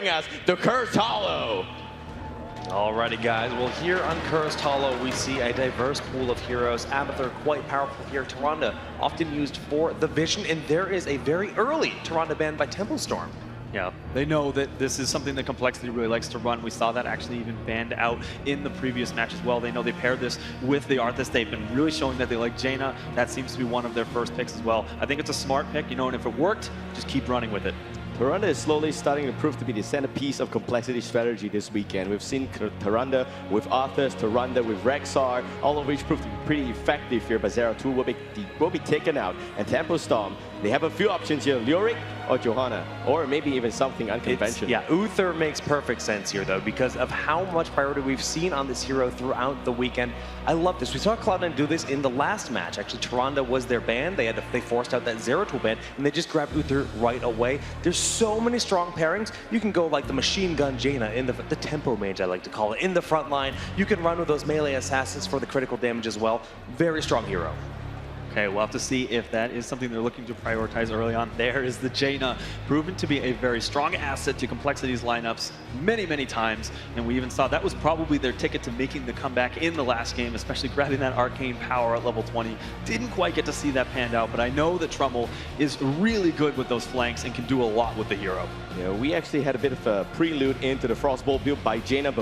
us the Cursed Hollow. Alrighty guys, well here on Cursed Hollow we see a diverse pool of heroes. Abathur quite powerful here, Tyrande often used for the Vision, and there is a very early Tyrande ban by Tempo Storm. Yeah, they know that this is something that Complexity really likes to run. We saw that actually even banned out in the previous match as well. They know they paired this with the Arthas. They've been really showing that they like Jaina. That seems to be one of their first picks as well. I think it's a smart pick, you know, and if it worked, just keep running with it. Tyrande is slowly starting to prove to be the centerpiece of Complexity strategy this weekend. We've seen Tyrande with Arthas, Tyrande with Rexxar, all of which proved to be pretty effective here, but Zeratul will be taken out. And Tempo Storm, they have a few options here, Leoric or Johanna, or maybe even something unconventional. Yeah, Uther makes perfect sense here though, because of how much priority we've seen on this hero throughout the weekend. I love this. We saw Cloud9 do this in the last match. Actually, Tyrande was their ban. They forced out that Zeratul ban, and they just grabbed Uther right away. There's so many strong pairings. You can go like the Machine Gun Jaina in the Tempo Mage, I like to call it, in the front line. You can run with those melee assassins for the critical damage as well. Very strong hero. Okay, we'll have to see if that is something they're looking to prioritize early on. There is the Jaina, proven to be a very strong asset to Complexity's lineups many, many times. And we even saw that was probably their ticket to making the comeback in the last game, especially grabbing that arcane power at level 20. Didn't quite get to see that panned out, but I know that Trummel is really good with those flanks and can do a lot with the hero. Yeah, we actually had a bit of a prelude into the Frostbolt build by Jaina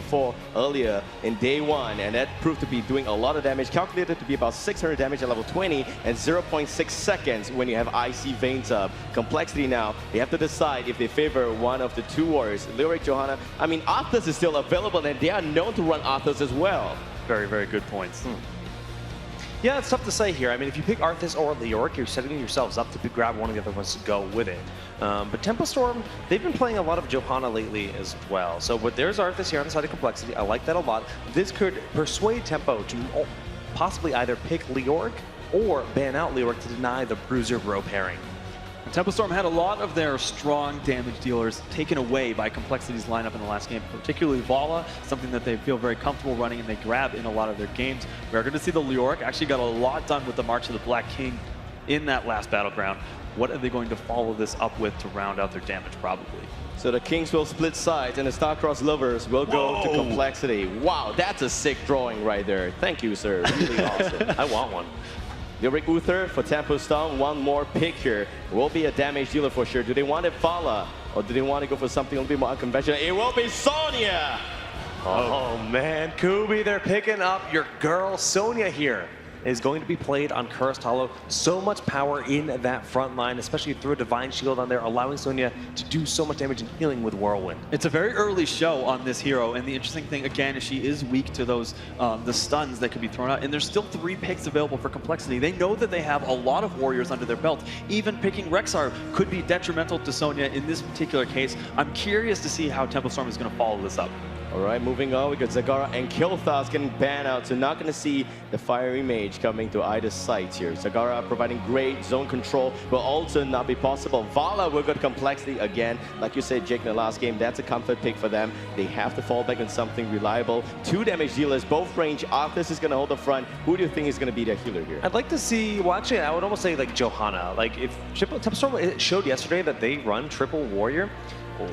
earlier in day one, and that proved to be doing a lot of damage, calculated to be about 600 damage at level 20 and 0.6 seconds when you have Icy Veins up. Complexity now, they have to decide if they favor one of the two warriors, Leoric, Johanna. I mean, Arthas is still available, and they are known to run Arthas as well. Very, very good points. Yeah, it's tough to say here. I mean, if you pick Arthas or Leoric, you're setting yourselves up to grab one of the other ones to go with it. But Tempo Storm, they've been playing a lot of Johanna lately as well. So but there's Arthas here on the side of Complexity. I like that a lot. This could persuade Tempo to possibly either pick Leoric or ban out Leoric to deny the Bruiser Bro pairing. Tempo Storm had a lot of their strong damage dealers taken away by Complexity's lineup in the last game, particularly Valla, something that they feel very comfortable running and they grab in a lot of their games. We're going to see the Leoric actually got a lot done with the March of the Black King in that last battleground. What are they going to follow this up with to round out their damage, probably? So the Kings will split sides, and the Starcross lovers will go to Complexity. Wow, that's a sick drawing right there. Thank you, sir. Really awesome. I want one. Leoric Uther for Tempo Storm, one more pick here. Will be a damage dealer for sure. Do they want it Valla, or do they want to go for something a little bit more unconventional? It will be Sonya! Oh man, Kubi, they're picking up your girl Sonya here. Is going to be played on Cursed Hollow. So much power in that front line, especially through a Divine Shield on there, allowing Sonya to do so much damage and healing with Whirlwind. It's a very early show on this hero, and the interesting thing, again, is she is weak to those the stuns that could be thrown out, and there's still 3 picks available for Complexity. They know that they have a lot of warriors under their belt. Even picking Rexxar could be detrimental to Sonya in this particular case. I'm curious to see how Tempo Storm is going to follow this up. All right, moving on, we got Zagara and Kael'thas getting banned out, so not going to see the Fiery Mage coming to either side here. Zagara providing great zone control will also not be possible. Valla will go to Complexity again. Like you said, Jake, in the last game, that's a comfort pick for them. They have to fall back on something reliable. 2 damage dealers, both range. Arthas is going to hold the front. Who do you think is going to be their healer here? I'd like to see, well actually I would almost say like Johanna. Like if Tempo Storm showed yesterday that they run triple warrior,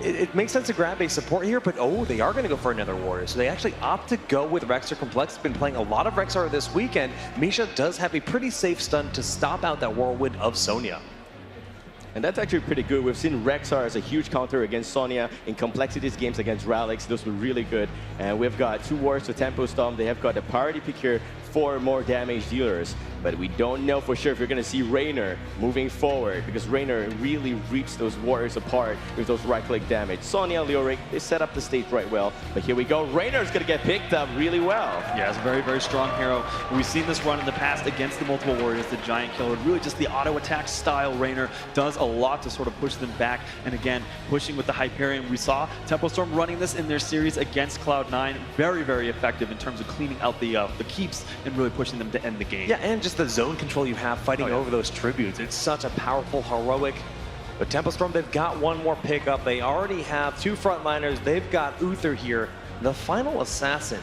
it makes sense to grab a support here, but they are going to go for another warrior. So they actually opt to go with Rexxar Complex. Been playing a lot of Rexxar this weekend. Misha does have a pretty safe stun to stop out that Whirlwind of Sonya. And that's actually pretty good. We've seen Rexxar as a huge counter against Sonya in Complexity's games against Ralix. Those were really good. And we've got 2 warriors for Tempo Storm. They have got a priority pick here, 4 more damage dealers. But we don't know for sure if you're going to see Raynor moving forward, because Raynor really rips those warriors apart with those right-click damage. Sonya, Leoric, they set up the stage right well. But here we go. Raynor's going to get picked up really well. Yeah, it's a very, very strong hero. We've seen this run in the past against the multiple warriors, the Giant Killer. Really just the auto attack style. Raynor does a lot to sort of push them back. And again, pushing with the Hyperion. We saw Tempo Storm running this in their series against Cloud9. Very, very effective in terms of cleaning out the keeps and really pushing them to end the game. Yeah, and just the zone control you have fighting over those tributes. It's such a powerful, heroic. But Tempo Storm, they've got one more pickup. They already have 2 frontliners. They've got Uther here, the final assassin.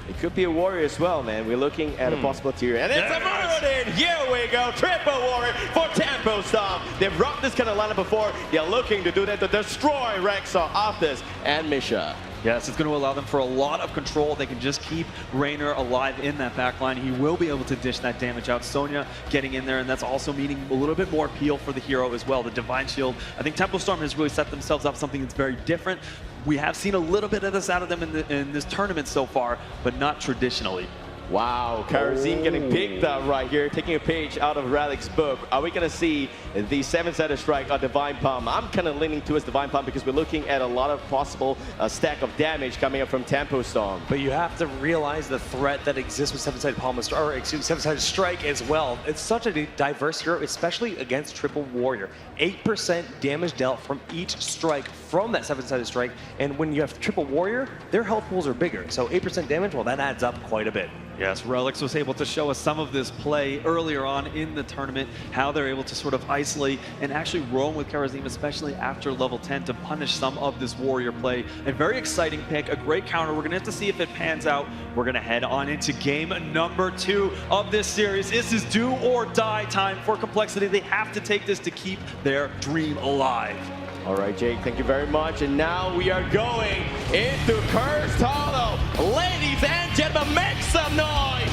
It could be a Warrior as well, man. We're looking at a possibility here. And it's a Muradin! Here we go! Triple Warrior for Tempo Storm. They've rocked this kind of lineup before. They're looking to do that to destroy Rexxar, Arthas, and Misha. Yes, it's going to allow them for a lot of control. They can just keep Reynor alive in that backline. He will be able to dish that damage out. Sonya getting in there, and that's also meaning a little bit more appeal for the hero as well. The Divine Shield. I think Tempo Storm has really set themselves up something that's very different. We have seen a little bit of this out of them in this tournament so far, but not traditionally. Wow, Kharazim getting picked up right here, taking a page out of Ralic's book. Are we going to see the 7-sided strike or Divine Palm? I'm kind of leaning towards Divine Palm because we're looking at a lot of possible stack of damage coming up from Tempo Storm. But you have to realize the threat that exists with 7-sided palm, or excuse me, 7-sided strike as well. It's such a diverse hero, especially against Triple Warrior. 8% damage dealt from each strike from that 7-sided strike, and when you have Triple Warrior, their health pools are bigger. So 8% damage, well, that adds up quite a bit. Yes, Relix was able to show us some of this play earlier on in the tournament, how they're able to sort of isolate and actually roam with Kharazim, especially after level 10, to punish some of this Warrior play. A very exciting pick, a great counter. We're going to have to see if it pans out. We're going to head on into game number 2 of this series. This is do or die time for Complexity. They have to take this to keep their dream alive. All right, Jake, thank you very much. And now we are going into Cursed Hollow. Ladies and gentlemen, make some noise.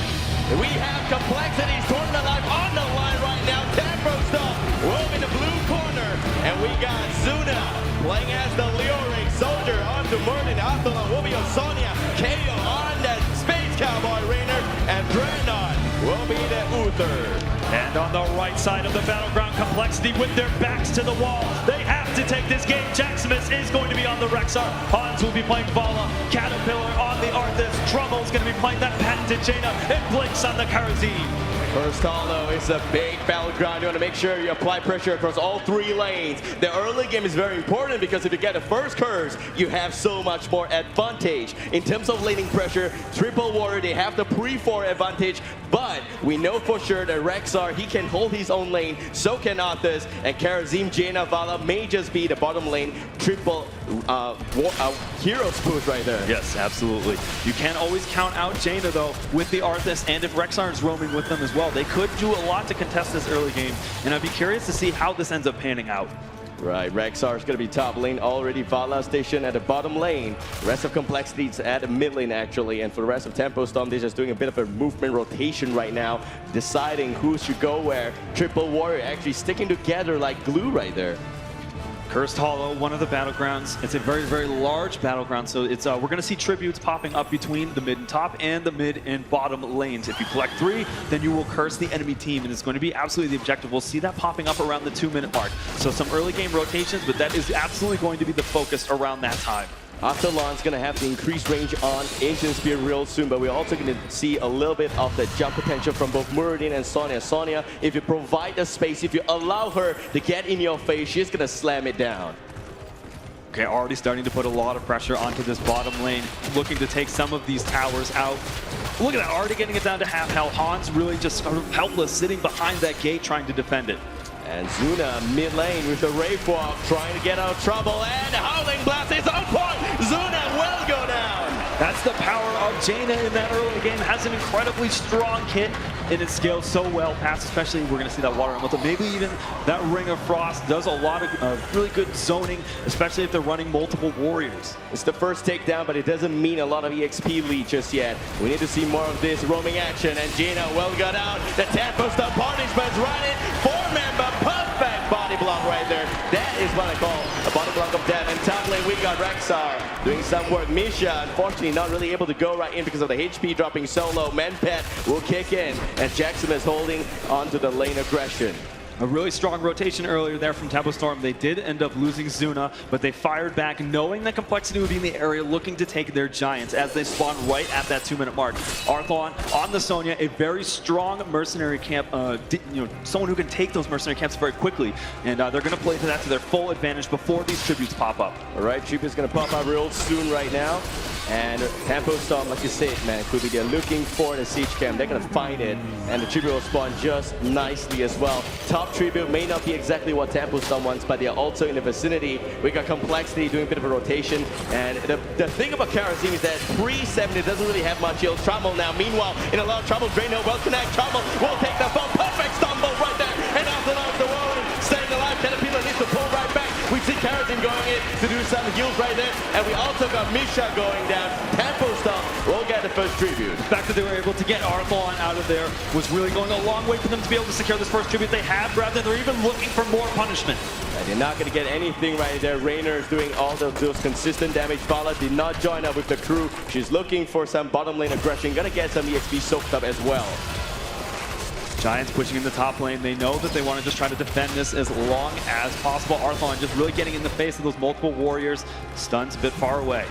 We have Complexity's tournament life on the line right now. Tempo Storm will in the blue corner. And we got Zuna playing as the Leoric Soldier onto Muradin. Athlon will be on Sonya. KO on that Space Cowboy Reynor. And Dreadnought will be the Uther. And on the right side of the battleground, Complexity with their backs to the wall. They have to take this game. Jaximus is going to be on the Rexxar. Hans will be playing Vala. Caterpillar on the Arthas. Trummel's going to be playing that patented Jaina. And Blake's on the Kharazim. Cursed Hollow is a big battleground. You want to make sure you apply pressure across all 3 lanes. The early game is very important because if you get the first curse, you have so much more advantage. In terms of laning pressure, Triple Warrior, they have the pre-4 advantage, but we know for sure that Rexxar, he can hold his own lane, so can Arthas, and Kharazim, Jaina, Vala may just be the bottom lane triple heroes push right there. Yes, absolutely. You can't always count out Jaina, though, with the Arthas, and if Rexxar is roaming with them as well. They could do a lot to contest this early game, and I'd be curious to see how this ends up panning out. Right, Rexxar is going to be top lane already. Vala station at the bottom lane. Rest of Complexity is at the mid lane, actually. And for the rest of Tempo Storm, they're just doing a bit of a movement rotation right now, deciding who should go where. Triple Warrior actually sticking together like glue right there. Cursed Hollow, one of the battlegrounds. It's a very, very large battleground, so it's we're going to see tributes popping up between the mid and top and the mid and bottom lanes. If you collect 3, then you will curse the enemy team, and it's going to be absolutely the objective. We'll see that popping up around the 2-minute mark. So some early game rotations, but that is absolutely going to be the focus around that time. Athlon's going to have the increased range on Ancient Spear real soon, but we're also going to see a little bit of the jump potential from both Muradin and Sonya. Sonya, if you provide the space, if you allow her to get in your face, she's going to slam it down. Okay, already starting to put a lot of pressure onto this bottom lane, looking to take some of these towers out. Look at that, already getting it down to half health. Hans really just sort of helpless, sitting behind that gate, trying to defend it. And Zuna mid lane with the Wraith Walk, trying to get out of trouble, and Howling Blast is on point! Zuna will go down! That's the power of Jaina in that early game. Has an incredibly strong kit, and it scales so well past, especially we're going to see that Water Elemental. Maybe even that Ring of Frost does a lot of really good zoning, especially if they're running multiple warriors. It's the first takedown, but it doesn't mean a lot of EXP lead just yet. We need to see more of this roaming action, and Jaina well got out. The Tempo Storm punishment's running. 4-member perfect body block right there. That is what I call a body block of death. And top lane, we got Rexxar doing some work. Misha, unfortunately, not really able to go right in because of the HP dropping so low. Menpet will kick in, and Jackson is holding onto the lane aggression. A really strong rotation earlier there from Tempo Storm. They did end up losing Zuna, but they fired back knowing that Complexity would be in the area looking to take their Giants as they spawn right at that 2-minute mark. Athlon on the Sonya, a very strong mercenary camp, someone who can take those mercenary camps very quickly, and they're going to play to that to their full advantage before these tributes pop up. All right, tributes going to pop up real soon right now. And Tempo Storm, like you said, man, could be they're looking for the siege camp. They're going to find it. And the tribute will spawn just nicely as well. Top tribute may not be exactly what Tempo Storm wants, but they're also in the vicinity. We got Complexity doing a bit of a rotation. And the thing about Karazim is that pre-70 doesn't really have much heal. Trouble now. Meanwhile, in a lot of trouble, Draino will connect. Trouble will take the ball. Perfect stumble right there. And after that, the world staying alive. Caterpillar needs to pull right back. We see Karazim going in to do some heals right there. And we also got Misha going down. Tempo Storm will get the first tribute. The fact that they were able to get Arthon out of there was really going a long way for them to be able to secure this first tribute. They have grabbed it. They're even looking for more punishment. And they're not going to get anything right there. Raynor is doing all of those consistent damage. Vala did not join up with the crew. She's looking for some bottom lane aggression. Gonna get some EXP soaked up as well. Giants pushing in the top lane. They know that they want to just try to defend this as long as possible. Arthon just really getting in the face of those multiple warriors. Stuns a bit far away.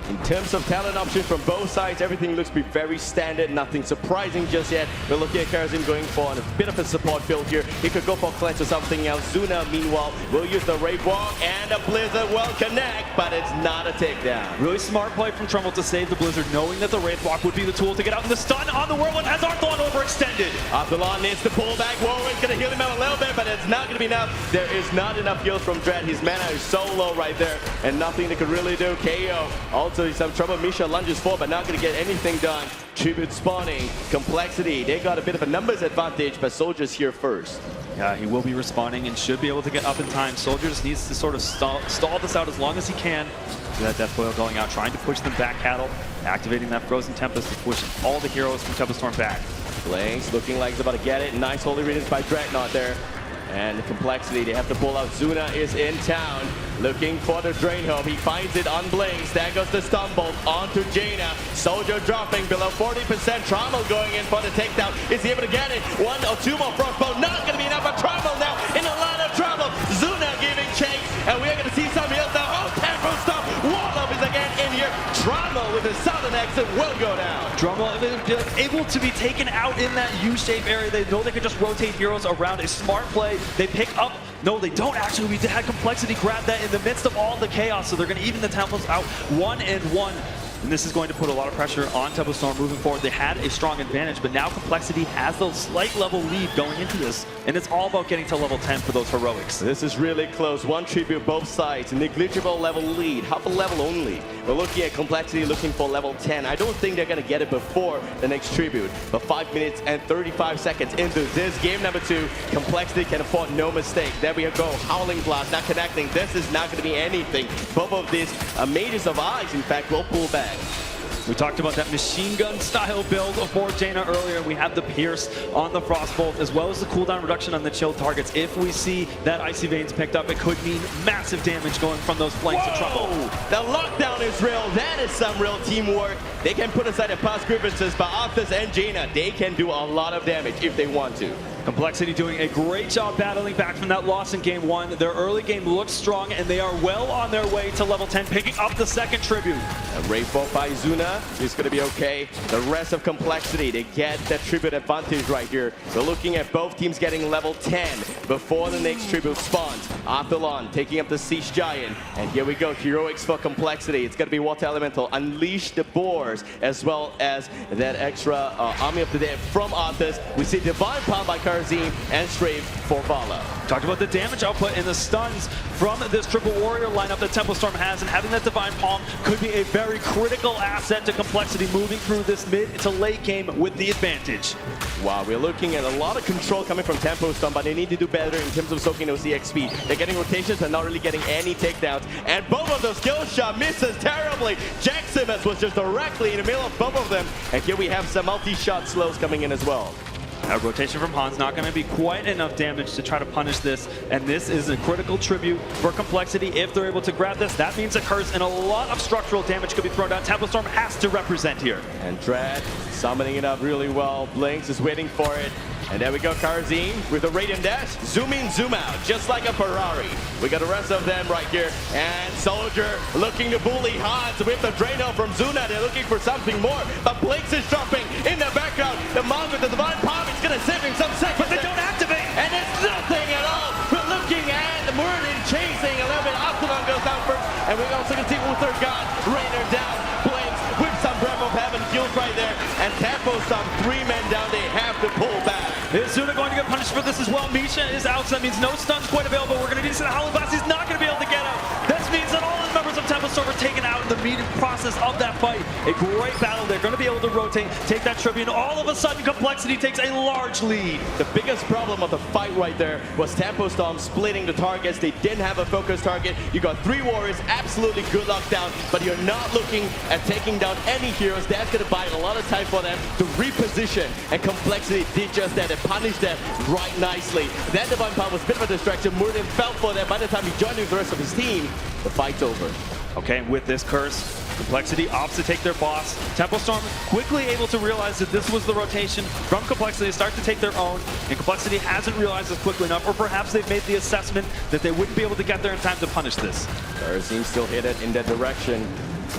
In terms of talent options from both sides, everything looks to be very standard, nothing surprising just yet. We're looking at Karazim going for a bit of a support build here. He could go for Cleanse or something else. Zuna, meanwhile, will use the Wraith Walk, and a Blizzard will connect, but it's not a takedown. Really smart play from Trumbull to save the Blizzard, knowing that the Wraith Walk would be the tool to get out. And the stun on the Whirlwind has Arthon overextended. Abdullah needs to pull back. Warren's going to heal him out a little bit, but it's not going to be enough. There is not enough heals from Dread. His mana is so low right there, and nothing they could really do. KO. Also, he's some trouble. Misha lunges forward, but not going to get anything done. Tribute spawning. Complexity. They got a bit of a numbers advantage, but Soldier's here first. Yeah, he will be respawning and should be able to get up in time. Soldier just needs to sort of stall this out as long as he can. See that Death Coil going out, trying to push them back, Cattle. Activating that Frozen Tempest to push all the heroes from Tempest Storm back. Blanks looking like he's about to get it. Nice Holy Radiance by Dreadnought there. And the Complexity, they have to pull out. Zuna is in town, looking for the Drain Home. He finds it on Blinks. There goes the Stumble onto Jaina. Soldier dropping below 40%. Trommel going in for the takedown. Is he able to get it? One or two more Frostbow. Not going to be enough for Trommel now. In a lot of trouble. Zuna giving chase. And we are going to see some heals now. Oh, Tempo Storm. Warlock is again in here. Trommel with his southern exit will go down. Trommel able to be taken out in that U-shape area. They know they can just rotate heroes around. A smart play. They pick up. No, they don't actually. We had Complexity grab that in the midst of all the chaos, so they're going to even the Temples out 1-1. And this is going to put a lot of pressure on Tempo Storm moving forward. They had a strong advantage, but now Complexity has the slight level lead going into this. And it's all about getting to level 10 for those heroics. This is really close. One tribute, both sides. Negligible level lead. Half a level only. We're looking at Complexity looking for level 10. I don't think they're going to get it before the next tribute. But 5 minutes and 35 seconds into this game number 2, Complexity can afford no mistake. There we go. Howling Blast, not connecting. This is not going to be anything. Both of these Mages of Eyes, in fact, will pull back. We talked about that machine gun style build for Jaina earlier. We have the Pierce on the Frostbolt, as well as the cooldown reduction on the chill targets. If we see that Icy Veins picked up, it could mean massive damage going from those flanks of Trumbull. The lockdown is real. That is some real teamwork. They can put aside the past grievances, but Arthas and Jaina, they can do a lot of damage if they want to. Complexity doing a great job battling back from that loss in game 1. Their early game looks strong, and they are well on their way to level 10, picking up the second tribute. A Wraithbolt by Zuna is going to be okay. The rest of Complexity, they get that tribute advantage right here. We're looking at both teams getting level 10 before the next tribute spawns. Athlon taking up the Siege Giant. And here we go, heroics for Complexity. It's going to be Water Elemental. Unleash the Boars, as well as that extra Army of the Dead from Arthas. We see Divine Palm by Karazim and Strafe for Vala. Talked about the damage output and the stuns from this triple warrior lineup that Tempo Storm has, and having that Divine Palm could be a very critical asset to Complexity moving through this mid to late game with the advantage. Wow, we're looking at a lot of control coming from Tempo Storm, but they need to do better in terms of soaking those EXP. They're getting rotations but not really getting any takedowns, and both of those skill shot misses terribly. Jack Simmons was just directly in the middle of both of them, and here we have some multi-shot slows coming in as well. That rotation from Hans not going to be quite enough damage to try to punish this, and this is a critical tribute for Complexity. If they're able to grab this, that means a curse and a lot of structural damage could be thrown down. Tempo Storm has to represent here. And Dread summoning it up really well. Blinks is waiting for it. And there we go, Karazim with the Radiant Dash. Zoom in, zoom out, just like a Ferrari. We got the rest of them right here. And Soldier looking to bully Hans with the Drano from Zuna. They're looking for something more. But Blinks is dropping in the background. The Monk with the Divine Palm is going to save him some seconds. But they don't activate! And it's nothing at all. We're looking at Merlin chasing a little bit. Absalom goes down first. And we're also going to see Uther God, Raynor down. Blinks punished for this as well. Misha is out, so that means no stuns quite available. We're going to need to see Halabasi's not going to be able to get out. This means that all the members of Tempo Storm are taken out in the meeting process of that fight. A great battle. They're going to be able to rotate, take that tribute, and all of a sudden Complexity takes a large lead. The biggest problem of the fight right there was Tempo Storm splitting the targets. They didn't have a focus target. You got 3 warriors, absolutely good luck down, but you're not looking at taking down any heroes. That's going to buy a lot of time for them to reposition, and Complexity did just that. They punished them right nicely. That Divine Palm was a bit of a distraction. Murden fell for them. By the time he joined with the rest of his team, the fight's over. Okay, with this curse, Complexity opts to take their boss. Tempo Storm quickly able to realize that this was the rotation from Complexity to start to take their own, and Complexity hasn't realized this quickly enough, or perhaps they've made the assessment that they wouldn't be able to get there in time to punish this. Karazim still hit it in that direction.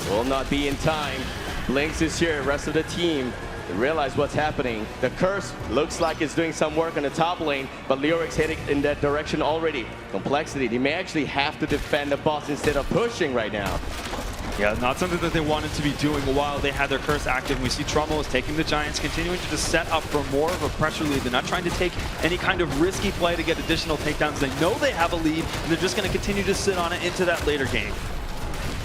Will not be in time. Blinks is here, rest of the team. They realize what's happening. The curse looks like it's doing some work on the top lane, but Leoric's heading in that direction already. Complexity, they may actually have to defend the boss instead of pushing right now. Yeah, not something that they wanted to be doing while they had their curse active. We see Trumbo is taking the Giants, continuing to just set up for more of a pressure lead. They're not trying to take any kind of risky play to get additional takedowns. They know they have a lead, and they're just going to continue to sit on it into that later game.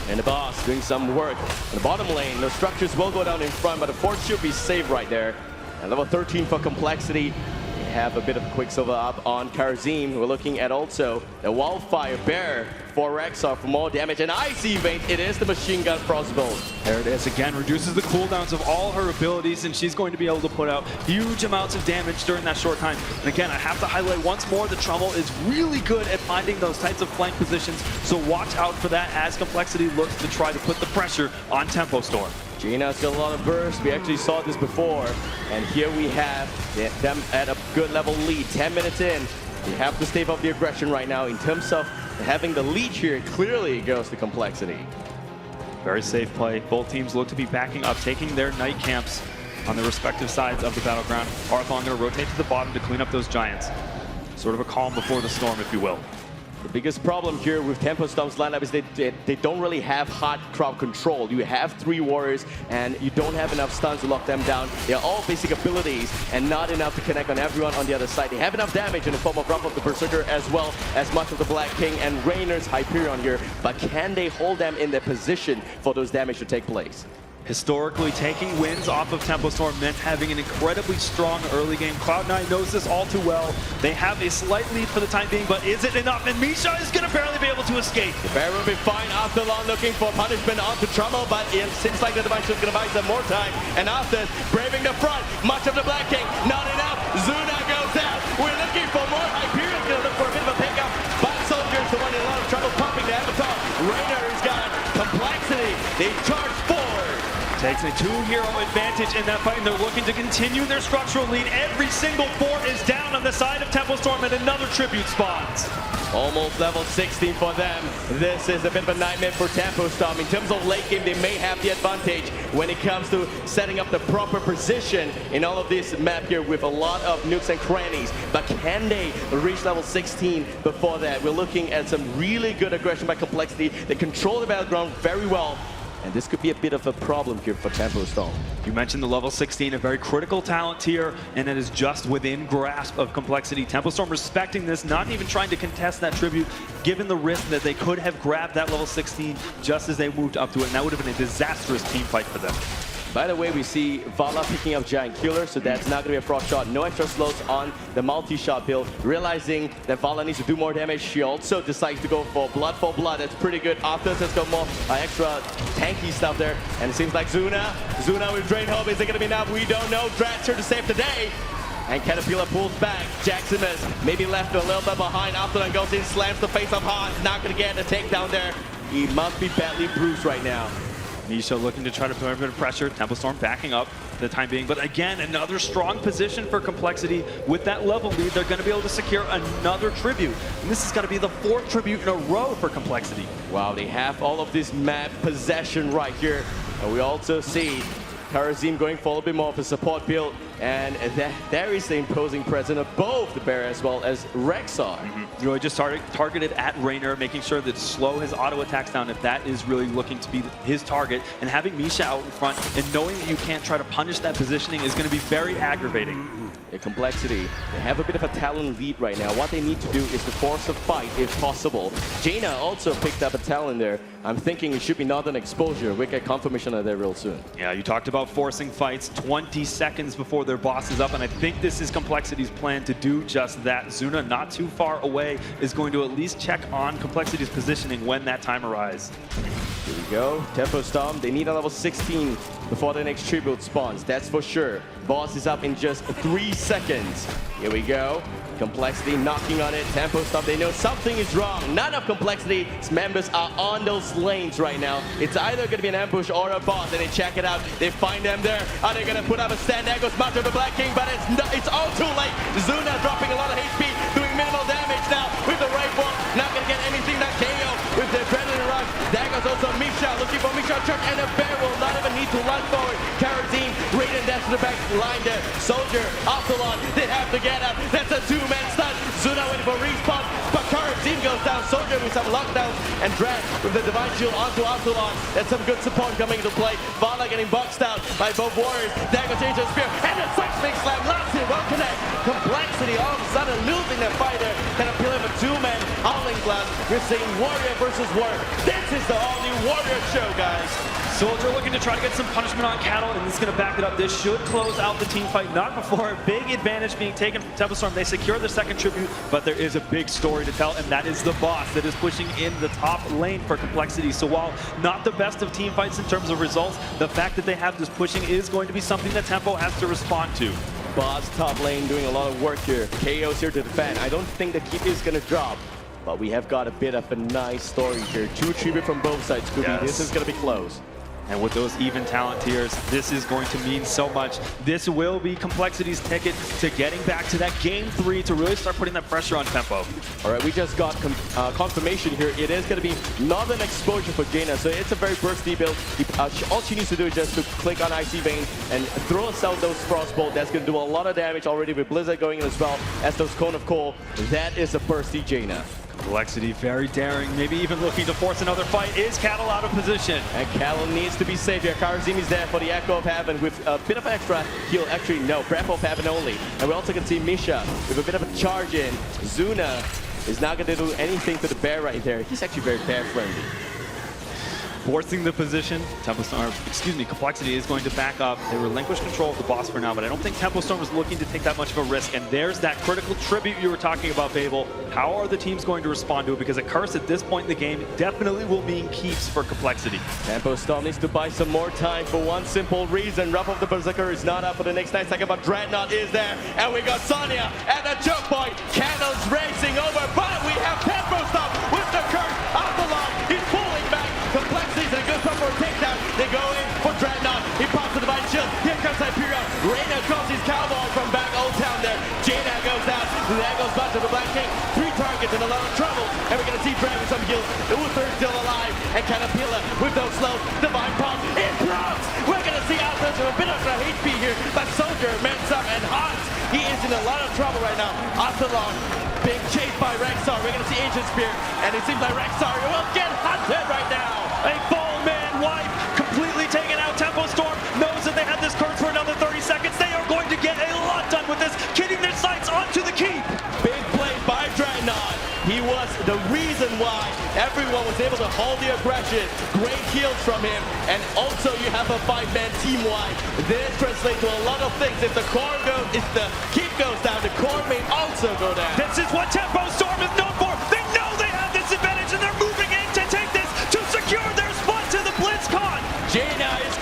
And the boss doing some work in the bottom lane. The structures will go down in front, but the fort should be saved right there. And level 13 for Complexity. We have a bit of a Quicksilver up on Karazim. We're looking at also the Wildfire Bear for Rexxar for more damage. And Icy Vein, it is the Machine Gun Frostbolt. There it is again, reduces the cooldowns of all her abilities, and she's going to be able to put out huge amounts of damage during that short time. And again, I have to highlight once more that Trumbo is really good at finding those types of flank positions, so watch out for that as Complexity looks to try to put the pressure on Tempo Storm. Gina's got a lot of burst. We actually saw this before. And here we have them at a good level lead. 10 minutes in. We have to stave off the aggression right now. In terms of having the lead here, clearly it goes to Complexity. Very safe play. Both teams look to be backing up, taking their night camps on the respective sides of the battleground. Arthon going to rotate to the bottom to clean up those Giants. Sort of a calm before the storm, if you will. The biggest problem here with Tempo Storm's lineup is they don't really have hot crowd control. You have 3 warriors and you don't have enough stuns to lock them down. They're all basic abilities and not enough to connect on everyone on the other side. They have enough damage in the form of Rump of the Berserker as well as much of the Black King and Rainer's Hyperion here. But can they hold them in their position for those damage to take place? Historically, taking wins off of Tempo Storm meant having an incredibly strong early game. Cloud9 knows this all too well. They have a slight lead for the time being, but is it enough? And Misha is going to barely be able to escape. The Bear will be fine after long, looking for punishment onto Trumbo, but it seems like the device is going to buy some more time. And after braving the front, much of the Black King, not enough. Zuna goes out. We're looking for more. Hyperion's going to look for a bit of a pickup. But Soldier's the one in a lot of trouble pumping the Avatar. Rainer has got Complexity. They charge forward. Takes a 2-hero advantage in that fight, and they're looking to continue their structural lead. Every single fort is down on the side of Tempo Storm, and another tribute spawns. Almost level 16 for them. This is a bit of a nightmare for Tempo Storm. In terms of late game, they may have the advantage when it comes to setting up the proper position in all of this map here with a lot of nooks and crannies. But can they reach level 16 before that? We're looking at some really good aggression by Complexity. They control the battleground very well. And this could be a bit of a problem here for Tempo Storm. You mentioned the level 16, a very critical talent tier, and it is just within grasp of Complexity. Tempo Storm respecting this, not even trying to contest that tribute, given the risk that they could have grabbed that level 16 just as they moved up to it, and that would have been a disastrous team fight for them. By the way, we see Vala picking up Giant Killer, so that's not going to be a frost shot. No extra slows on the multi-shot build. Realizing that Vala needs to do more damage, she also decides to go for Blood for Blood. That's pretty good. Arthas has got more extra tanky stuff there. And it seems like Zuna with Drain Hope. Is it going to be enough? We don't know. Dratcher to save the day. And Caterpillar pulls back. Jackson is maybe left a little bit behind. After goes in, slams the face of Hans. Not going to get a takedown there. He must be badly bruised right now. Misha looking to try to put a bit of pressure. Tempo Storm backing up for the time being. But again, another strong position for Complexity. With that level lead, they're going to be able to secure another tribute. And this is going to be the 4th tribute in a row for Complexity. Wow, they have all of this map possession right here. And we also see Karazim going for a little bit more of a support build, and there is the imposing presence of both the Bear as well as Rexxar. Really just targeted at Rainer, making sure that slow his auto attacks down if that is really looking to be his target. And having Misha out in front and knowing that you can't try to punish that positioning is going to be very aggravating. the Complexity, they have a bit of a talent lead right now. What they need to do is to force a fight if possible. Jaina also picked up a talent there. I'm thinking it should be Northern Exposure. We'll get confirmation of that real soon. Yeah, you talked about forcing fights 20 seconds before their boss is up, and I think this is Complexity's plan to do just that. Zuna, not too far away, is going to at least check on Complexity's positioning when that time arrives. Here we go. Tempo Storm, they need a level 16 before the next tribute spawns, that's for sure. Boss is up in just 3 seconds. Here we go. Complexity knocking on it. Tempo Storm, they know something is wrong. None of Complexity's members are on those lanes right now. It's either going to be an ambush or a boss, and they check it out. They find them there. Are they going to put up a stand? There goes Macho the Black King, but it's all too late. Zuna dropping a lot of HP, doing minimal damage now with the right ball. Not going to get anything that KO with the Adrenaline Rush. There goes also Misha, looking for Misha Chuck, and a bear will not even need to run forward. Karazim, Raiden dash to the back line there. Soldier, Optolon, they have to get up. That's a two-man stun. Zuna waiting for respawn, but Karazim goes down. Soldier with some lockdowns, and Drag with the Divine Shield onto Optolon. That's some good support coming into play. Vala getting boxed out by both warriors. There goes Angel Spear, and the Sex Big Slam. Last hit, well connect. Complexity all of a sudden losing their fighter. Kind of feeling a two-man Howling Blast. We're seeing Warrior versus Warrior. This is the all-new Warrior show, guys. Soldier looking to try to get some punishment on Cattle, and this is going to back it up. This should close out the team fight, not before. Big advantage being taken from Tempo Storm. They secure their second tribute, but there is a big story to tell, and that is the boss that is pushing in the top lane for Complexity. So while not the best of team fights in terms of results, the fact that they have this pushing is going to be something that Tempo has to respond to. Boss top lane doing a lot of work here. KO's here to defend. I don't think the keep is going to drop, but we have got a bit of a nice story here. 2 tribute from both sides, Scooby. Yes. This is going to be close. And with those even talent tiers, this is going to mean so much. This will be Complexity's ticket to getting back to that game 3 to really start putting that pressure on Tempo. All right, we just got confirmation here. It is going to be Northern Exposure for Jaina, so it's a very bursty build. All she needs to do is just to click on Icy Vein and throw out those Frostbolt. That's going to do a lot of damage already with Blizzard going in as well as those Cone of Coal. That is a bursty Jaina. Complexity very daring, maybe even looking to force another fight. Is Cattle out of position? And Cattle needs to be safe here. Karazim is there for the Echo of Heaven with a bit of extra heal. Actually, no, Breath of Heaven only. And we also can see Misha with a bit of a charge in. Zuna is not going to do anything to the bear right there. He's actually very bear friendly. Forcing the position, Complexity is going to back up. They relinquish control of the boss for now, but I don't think Tempo Storm is looking to take that much of a risk. And there's that critical tribute you were talking about, Babel. How are the teams going to respond to it? Because a curse at this point in the game definitely will mean keeps for Complexity. Tempo Storm needs to buy some more time for one simple reason. Wrath of the Berserker is not up for the next 9 seconds, but Dreadnought is there. And we got Sonya at the choke point. Candles racing over, but we have Tempo Storm with the curse off the line. He's pulling back. Complexity's in a good spot for a takedown. They go in for Dreadnought. He pops the Divine Shield. Here comes Hyperion. Reina calls his cowboy from back Old Town there. Jaina goes down. There goes Macho the Black King. 3 targets in a lot of trouble. And we're going to see Drag with some heals. Uther is still alive. And Caterpillar with those slows. Divine Palm in blocks. We're going to see Outlash with a bit of HP here. But Soldier, Mensum, and Hans. He is in a lot of trouble right now. Optolon being chased by Rexar. We're going to see Ancient Spear. And it seems like Rexar will get hunted right now. A full man wipe, completely taken out. Tempo Storm knows that they have this curse for another 30 seconds. They are going to get a lot done with this, getting their sights onto the keep. Big play by Dreadnought. He was the reason why everyone was able to hold the aggression. Great heals from him. And also you have a 5-man team wipe. This translates to a lot of things. If the core goes, if the keep goes down, the core may also go down. This is what Tempo Storm is known for. They know they have this advantage and they're moving in to take this to secure their spot to the BlizzCon. Jaina is